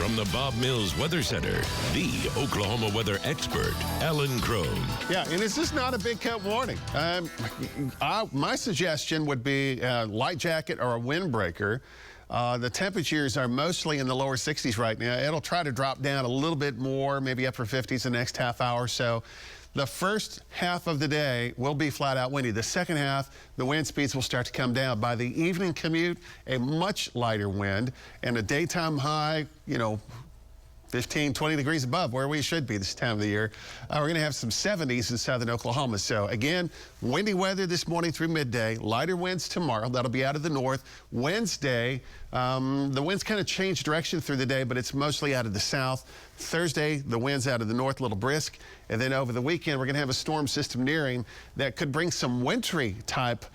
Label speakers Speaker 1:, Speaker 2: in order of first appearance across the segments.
Speaker 1: From the Bob Mills Weather Center, the Oklahoma weather expert, Alan Crone.
Speaker 2: Yeah, and this is not a big cut warning. My suggestion would be a light jacket or a windbreaker. The temperatures are mostly in the lower 60s right now. It'll try to drop down a little bit more, maybe upper 50s the next half hour or so. The first half of the day will be flat out windy. The second half, the wind speeds will start to come down. By the evening commute, a much lighter wind and a daytime high, 15, 20 degrees above where we should be this time of the year. We're going to have some 70s in southern Oklahoma. So again, windy weather this morning through midday, lighter winds tomorrow. That'll be out of the north. Wednesday, the winds kind of change direction through the day, but it's mostly out of the south. Thursday, the winds out of the north, a little brisk. And then over the weekend, we're going to have a storm system nearing that could bring some wintry type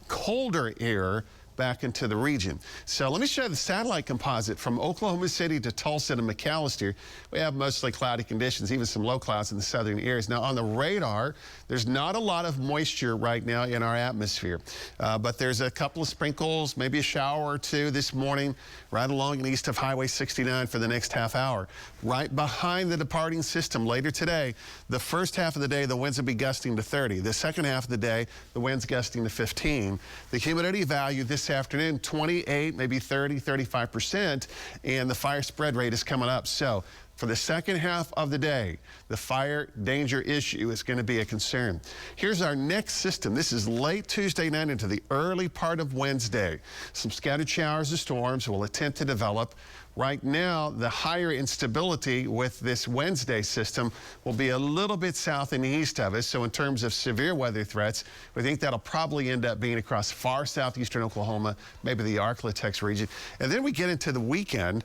Speaker 2: colder air back into the region. So let me show you the satellite composite from Oklahoma City to Tulsa to McAllister. We have mostly cloudy conditions, even some low clouds in the southern areas. Now on the radar, there's not a lot of moisture right now in our atmosphere, but there's a couple of sprinkles, maybe a shower or two this morning right along and east of Highway 69 for the next half hour. Right behind the departing system later today, the first half of the day, the winds will be gusting to 30. The second half of the day, the winds gusting to 15. The humidity value this afternoon, 28, maybe 30, 35%, and the fire spread rate is coming up. So for the second half of the day, the fire danger issue is going to be a concern. Here's our next system. This is late Tuesday night into the early part of Wednesday. Some scattered showers or storms will attempt to develop. Right now, the higher instability with this Wednesday system will be a little bit south and east of us. So in terms of severe weather threats, we think that'll probably end up being across far southeastern Oklahoma, maybe the Arklatex region. And then we get into the weekend.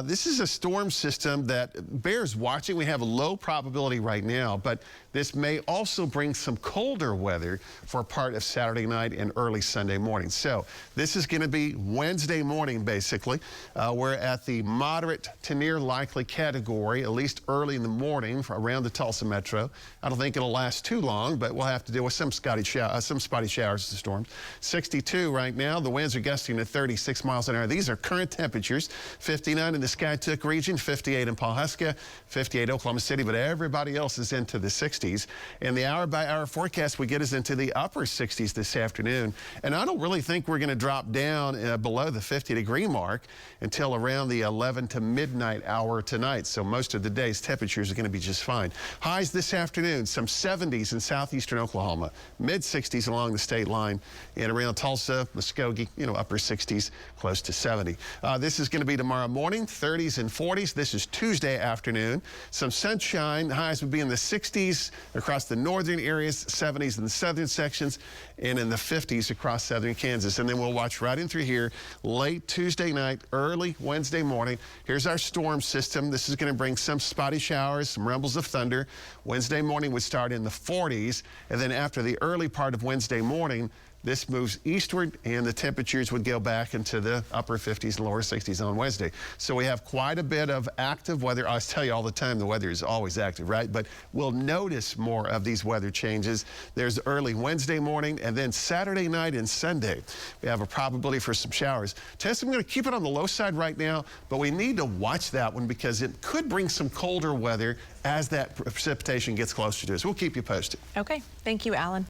Speaker 2: This is a storm system that bears watching. We have a low probability right now, but this may also bring some colder weather for part of Saturday night and early Sunday morning. So this is going to be Wednesday morning, basically. We're at the moderate to near likely category, at least early in the morning around the Tulsa metro. I don't think it'll last too long, but we'll have to deal with some spotty showers and storms. 62 right now. The winds are gusting at 36 miles an hour. These are current temperatures. 59 in the Skytook region, 58 in Pawhuska, 58 Oklahoma City, but everybody else is into the 60s. And the hour-by-hour forecast we get is into the upper 60s this afternoon. And I don't really think we're going to drop down below the 50-degree mark until around the 11 to midnight hour tonight. So most of the day's temperatures are going to be just fine. Highs this afternoon, some 70s in southeastern Oklahoma, mid-60s along the state line, and around Tulsa, Muskogee, upper 60s, close to 70. This is going to be tomorrow morning, 30s and 40s. This is Tuesday afternoon. Some sunshine. Highs would be in the 60s across the northern areas, 70s in the southern sections, and in the 50s across southern Kansas. And then we'll watch right in through here late Tuesday night, early Wednesday morning. Here's our storm system. This is going to bring some spotty showers, some rumbles of thunder. Wednesday morning would start in the 40s, and then after the early part of Wednesday morning, this moves eastward, and the temperatures would go back into the upper 50s and lower 60s on Wednesday. So we have quite a bit of active weather. I tell you all the time, the weather is always active, right? But we'll notice more of these weather changes. There's early Wednesday morning, and then Saturday night and Sunday, we have a probability for some showers. Tess, I'm going to keep it on the low side right now, but we need to watch that one because it could bring some colder weather as that precipitation gets closer to us. We'll keep you posted.
Speaker 3: Okay. Thank you, Alan.